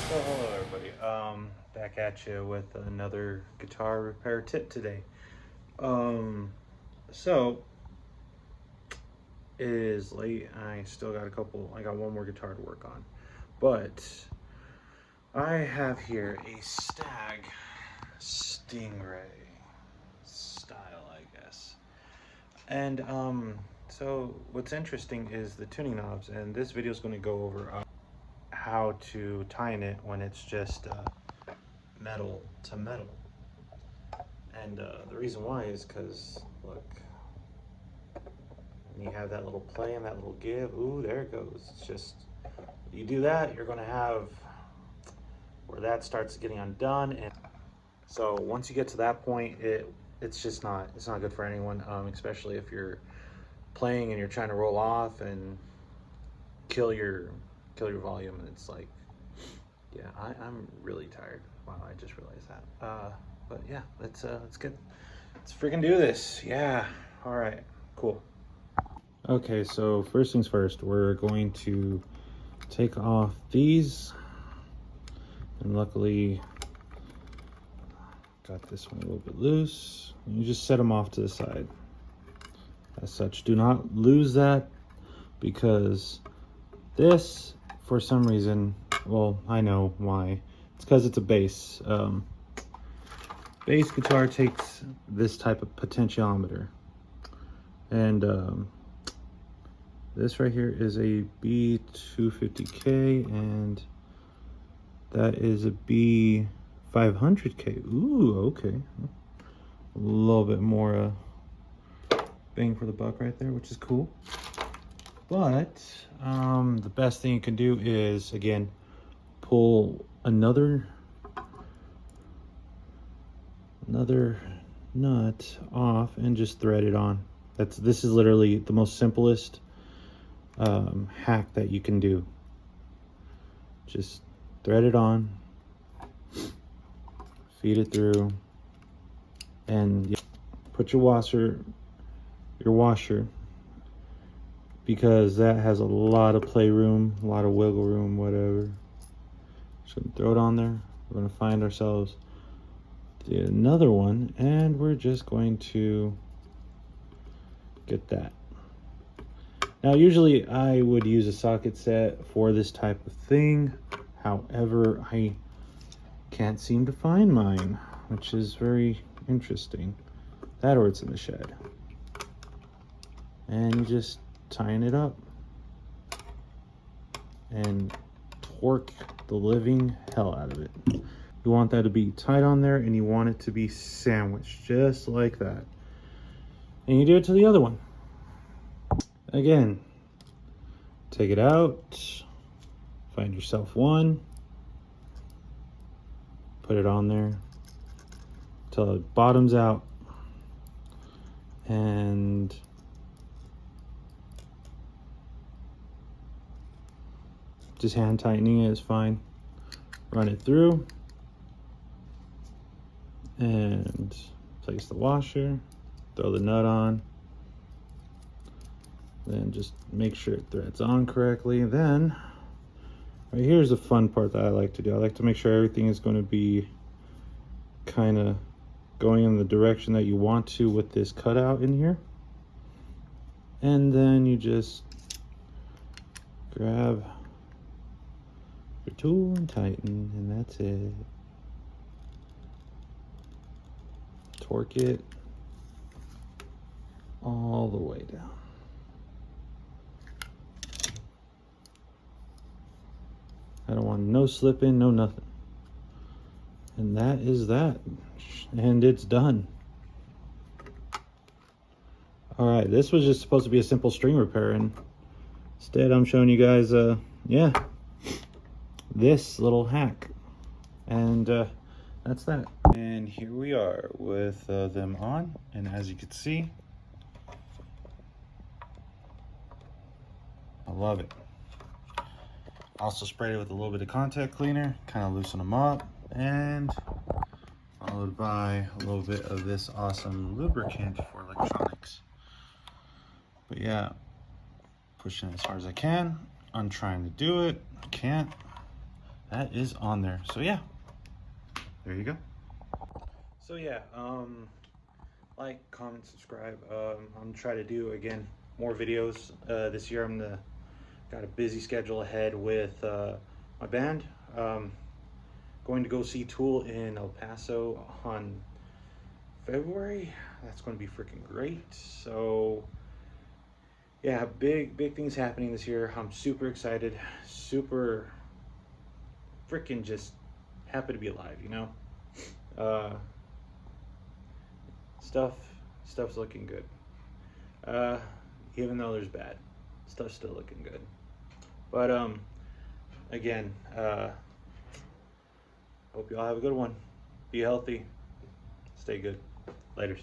So hello everybody. Back at you with another guitar repair tip today. Um, so it is late. I still got I got one more guitar to work on, but I have here a Stag Stingray style, I guess. And so what's interesting is the tuning knobs, and this video is going to go over how to tighten it when it's just metal to metal. And the reason why is because, look, when you have that little play and that little give, ooh, there it goes. It's just, you do that, you're going to have where that starts getting undone. And so once you get to that point, it's not good for anyone, especially if you're playing and you're trying to roll off and kill your volume. And it's like, yeah, I'm really tired. Wow, I just realized that. But yeah, let's get, let's freaking do this. Yeah. All right. Cool. Okay, so first things first, we're going to take off these, and luckily got this one a little bit loose. You just set them off to the side. As such, do not lose that, because this, for some reason, well, I know why. It's because it's a bass. Bass guitar takes this type of potentiometer, and this right here is a B250K, and that is a B500K. Ooh, okay. A little bit more bang for the buck right there, which is cool. But the best thing you can do is, again, pull another nut off and just thread it on. This is literally the most simplest hack that you can do. Just thread it on, feed it through, and put your washer, because that has a lot of playroom, a lot of wiggle room, whatever. Just gonna throw it on there. We're gonna find ourselves another one, and we're just going to get that. Now, usually I would use a socket set for this type of thing. However, I can't seem to find mine, which is very interesting. That, or it's in the shed. And you just tighten it up and torque the living hell out of it. You want that to be tight on there, and you want it to be sandwiched just like that. And you do it to the other one. Again, take it out, find yourself one, put it on there till it bottoms out, and just hand tightening it is fine. Run it through and place the washer, throw the nut on, then just make sure it threads on correctly. Then right here's the fun part that I like to do. I like to make sure everything is going to be kind of going in the direction that you want to with this cutout in here. And then you just grab your tool and tighten, and that's it. Torque it all the way down. I don't want no slipping, no nothing. And that is that. And it's done. All right, this was just supposed to be a simple string repair, and instead I'm showing you guys, yeah, this little hack. And that's that. And here we are with them on, and as you can see, I love it. Also sprayed it with a little bit of contact cleaner, kind of loosen them up, and followed by a little bit of this awesome lubricant for electronics. But yeah, pushing as hard as I can. I'm trying to do it, I can't. that is on there. So yeah, there you go. So yeah, like, comment, subscribe. I'm gonna try to do again more videos this year. Got a busy schedule ahead with my band. Going to go see Tool in El Paso on February. That's going to be freaking great. So yeah, big things happening this year. I'm super excited, super freaking just happy to be alive, you know. Stuff's looking good. Even though there's bad, stuff's still looking good. But again, hope you all have a good one. Be healthy. Stay good. Laters.